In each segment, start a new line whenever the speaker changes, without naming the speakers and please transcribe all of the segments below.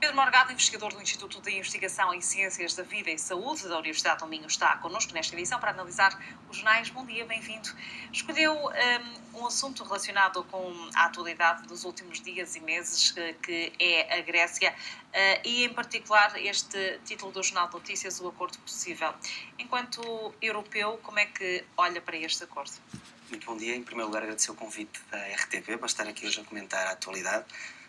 Pedro Morgado, investigador do Instituto de Investigação em Ciências da Vida e Saúde da Universidade do Minho, está connosco nesta edição para analisar os jornais. Bom dia, bem-vindo. Escolheu um assunto relacionado com a atualidade dos últimos dias e meses, que é a Grécia, e em particular este título do Jornal de Notícias, o Acordo Possível. Enquanto europeu, como é que olha para este acordo?
Muito bom dia. Em primeiro lugar, agradecer o convite da RTP para estar aqui hoje a comentar a atualidade.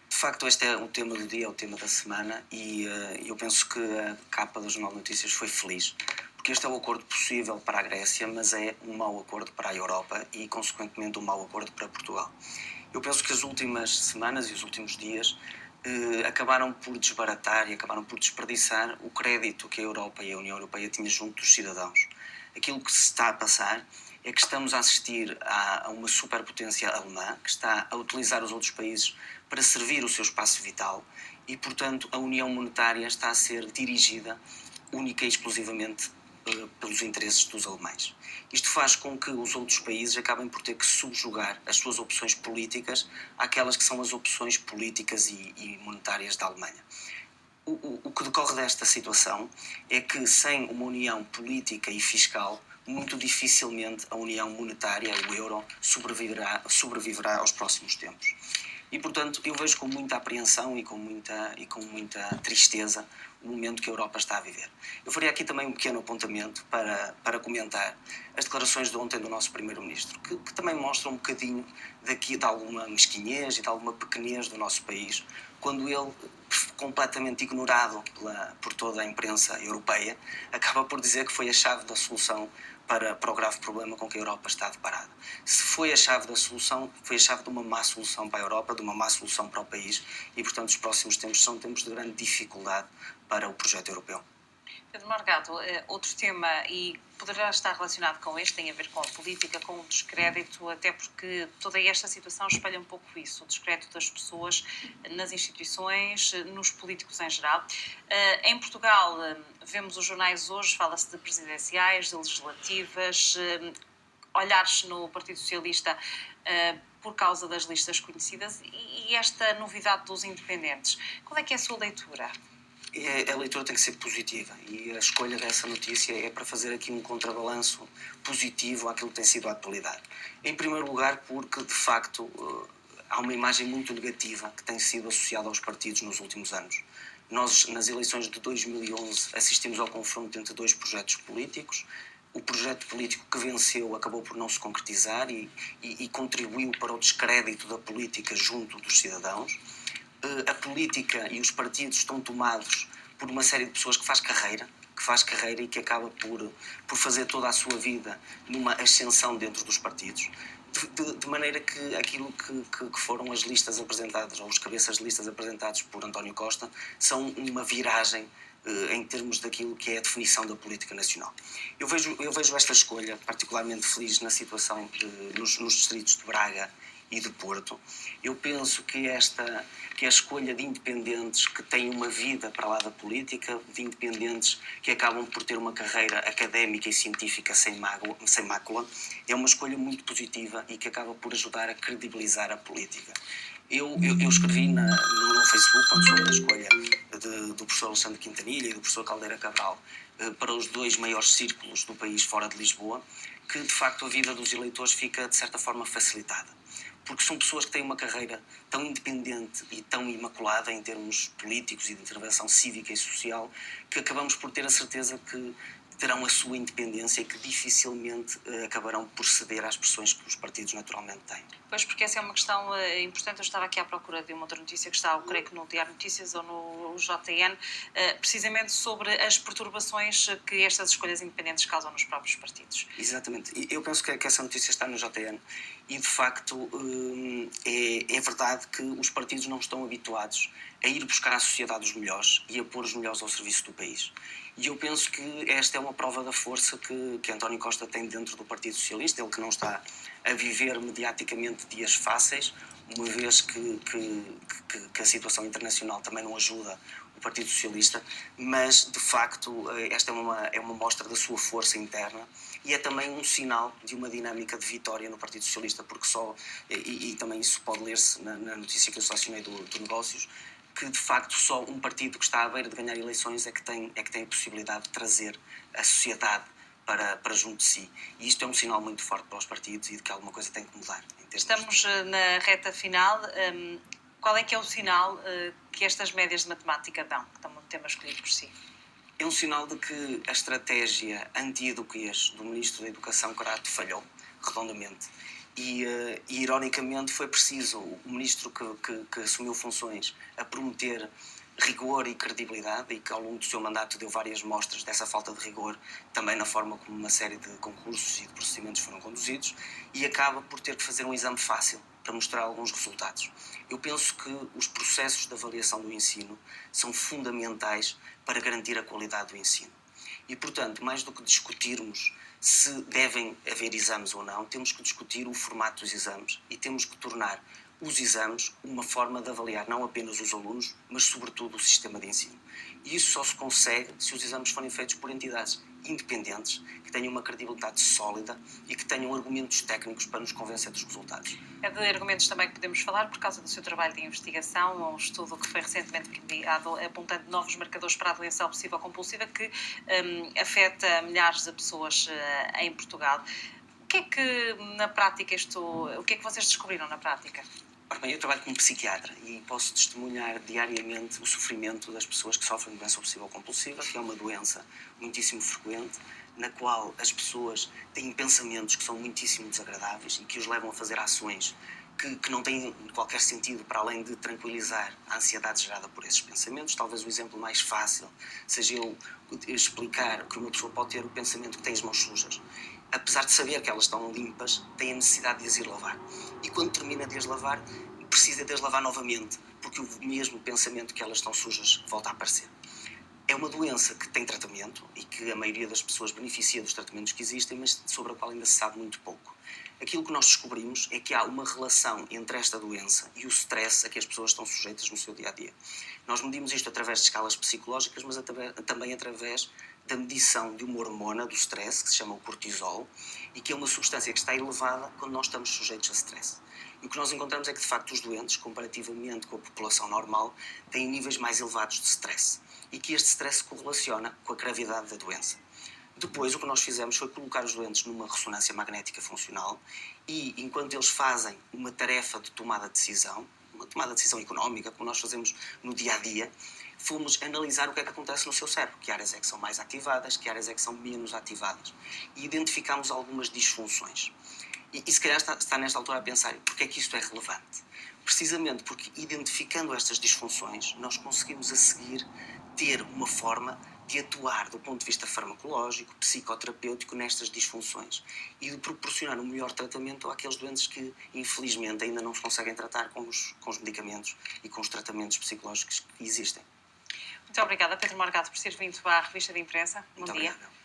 De facto, este é o tema do dia, é o tema da semana e eu penso que a capa do Jornal de Notícias foi feliz, porque este é o acordo possível para a Grécia, mas é um mau acordo para a Europa e, consequentemente, um mau acordo para Portugal. Eu penso que as últimas semanas e os últimos dias acabaram por desbaratar e acabaram por desperdiçar o crédito que a Europa e a União Europeia tinham junto dos cidadãos. Aquilo que se está a passar é que estamos a assistir a uma superpotência alemã que está a utilizar os outros países para servir o seu espaço vital e, portanto, a União Monetária está a ser dirigida única e exclusivamente pelos interesses dos alemães. Isto faz com que os outros países acabem por ter que subjugar as suas opções políticas àquelas que são as opções políticas e monetárias da Alemanha. O que decorre desta situação é que, sem uma união política e fiscal, muito dificilmente a união monetária, o euro, sobreviverá aos próximos tempos. E, portanto, eu vejo com muita apreensão e com muita tristeza o momento que a Europa está a viver. Eu faria aqui também um pequeno apontamento para comentar as declarações de ontem do nosso Primeiro-Ministro, que também mostram um bocadinho de alguma mesquinhez e de alguma pequenez do nosso país, quando ele, completamente ignorado por toda a imprensa europeia, acaba por dizer que foi a chave da solução para o grave problema com que a Europa está deparada. Se foi a chave da solução, foi a chave de uma má solução para a Europa, de uma má solução para o país e, portanto, os próximos tempos são tempos de grande dificuldade para o projeto europeu.
Pedro Morgado, outro tema, e poderá estar relacionado com este, tem a ver com a política, com o descrédito, até porque toda esta situação espelha um pouco isso, o descrédito das pessoas nas instituições, nos políticos em geral. Em Portugal, vemos os jornais hoje, fala-se de presidenciais, de legislativas, olhares no Partido Socialista por causa das listas conhecidas e esta novidade dos independentes. Qual é que é a sua leitura?
A leitura tem que ser positiva e a escolha dessa notícia é para fazer aqui um contrabalanço positivo àquilo que tem sido a atualidade. Em primeiro lugar, porque de facto há uma imagem muito negativa que tem sido associada aos partidos nos últimos anos. Nós, nas eleições de 2011, assistimos ao confronto entre dois projetos políticos. O projeto político que venceu acabou por não se concretizar e contribuiu para o descrédito da política junto dos cidadãos. A política e os partidos estão tomados por uma série de pessoas que faz carreira e que acaba por fazer toda a sua vida numa ascensão dentro dos partidos, de maneira que aquilo que foram as listas apresentadas, ou os cabeças de listas apresentados por António Costa, são uma viragem em termos daquilo que é a definição da política nacional. Eu vejo esta escolha particularmente feliz na situação nos distritos de Braga e de Porto. Eu penso que a escolha de independentes que têm uma vida para lá da política, de independentes que acabam por ter uma carreira académica e científica sem mácula, é uma escolha muito positiva e que acaba por ajudar a credibilizar a política. Eu escrevi no Facebook, quando soube da escolha do professor Alexandre Quintanilha e do professor Caldeira Cabral para os dois maiores círculos do país fora de Lisboa, que de facto a vida dos eleitores fica de certa forma facilitada. Porque são pessoas que têm uma carreira tão independente e tão imaculada em termos políticos e de intervenção cívica e social que acabamos por ter a certeza que terão a sua independência e que dificilmente acabarão por ceder às pressões que os partidos naturalmente têm.
Pois, porque essa é uma questão importante. Eu estava aqui à procura de uma outra notícia que está, eu creio que no Diário Notícias ou no JN, precisamente sobre as perturbações que estas escolhas independentes causam nos próprios partidos.
Exatamente. Eu penso que essa notícia está no JN e, de facto, é verdade que os partidos não estão habituados a ir buscar à sociedade os melhores e a pôr os melhores ao serviço do país. E eu penso que esta é uma prova da força que António Costa tem dentro do Partido Socialista, ele que não está a viver mediaticamente dias fáceis, uma vez que a situação internacional também não ajuda o Partido Socialista, mas de facto esta é uma mostra da sua força interna e é também um sinal de uma dinâmica de vitória no Partido Socialista, porque também isso pode ler-se na notícia que eu selecionei do Negócios, porque de facto só um partido que está à beira de ganhar eleições é que tem a possibilidade de trazer a sociedade para junto de si. E isto é um sinal muito forte para os partidos e de que alguma coisa tem que mudar.
Estamos na reta final. Qual é que é o sinal que estas médias de matemática dão? Que estão um tema escolhido por si.
É um sinal de que a estratégia anti-eduquês do Ministro da Educação, Crato, falhou redondamente. E ironicamente, foi preciso o Ministro que assumiu funções a prometer rigor e credibilidade, e que ao longo do seu mandato deu várias mostras dessa falta de rigor, também na forma como uma série de concursos e de procedimentos foram conduzidos, e acaba por ter que fazer um exame fácil para mostrar alguns resultados. Eu penso que os processos de avaliação do ensino são fundamentais para garantir a qualidade do ensino. E, portanto, mais do que discutirmos se devem haver exames ou não, temos que discutir o formato dos exames e temos que tornar os exames uma forma de avaliar não apenas os alunos, mas sobretudo o sistema de ensino. E isso só se consegue se os exames forem feitos por entidades independentes, que tenham uma credibilidade sólida e que tenham argumentos técnicos para nos convencer dos resultados.
É de argumentos também que podemos falar por causa do seu trabalho de investigação, um estudo que foi recentemente premiado apontando novos marcadores para a doença obsessiva-compulsiva que afeta milhares de pessoas em Portugal. O que é que na prática o que é que vocês descobriram na prática?
Ora bem, eu trabalho como psiquiatra e posso testemunhar diariamente o sofrimento das pessoas que sofrem de doença obsessiva-compulsiva, que é uma doença muitíssimo frequente, na qual as pessoas têm pensamentos que são muitíssimo desagradáveis e que os levam a fazer ações que não têm qualquer sentido para além de tranquilizar a ansiedade gerada por esses pensamentos. Talvez o exemplo mais fácil seja eu explicar que uma pessoa pode ter o pensamento que tem as mãos sujas. Apesar de saber que elas estão limpas, tem a necessidade de as ir lavar. E quando termina de as lavar, precisa de as lavar novamente, porque o mesmo pensamento que elas estão sujas volta a aparecer. É uma doença que tem tratamento e que a maioria das pessoas beneficia dos tratamentos que existem, mas sobre a qual ainda se sabe muito pouco. Aquilo que nós descobrimos é que há uma relação entre esta doença e o stress a que as pessoas estão sujeitas no seu dia-a-dia. Nós medimos isto através de escalas psicológicas, mas também através da medição de uma hormona do stress, que se chama o cortisol, e que é uma substância que está elevada quando nós estamos sujeitos a stress. E o que nós encontramos é que, de facto, os doentes, comparativamente com a população normal, têm níveis mais elevados de stress. E que este stress se correlaciona com a gravidade da doença. Depois, o que nós fizemos foi colocar os doentes numa ressonância magnética funcional e, enquanto eles fazem uma tarefa de tomada de decisão, uma tomada de decisão económica, como nós fazemos no dia-a-dia, fomos analisar o que é que acontece no seu cérebro, que áreas é que são mais ativadas, que áreas é que são menos ativadas. E identificámos algumas disfunções. E se calhar está nesta altura a pensar, porque é que isto é relevante? Precisamente porque, identificando estas disfunções, nós conseguimos a seguir ter uma forma de atuar do ponto de vista farmacológico, psicoterapêutico nestas disfunções e de proporcionar um melhor tratamento àqueles doentes que, infelizmente, ainda não se conseguem tratar com os medicamentos e com os tratamentos psicológicos que existem.
Muito obrigada, Pedro Morgado, por ter vindo à revista de imprensa. Bom dia.
Obrigado.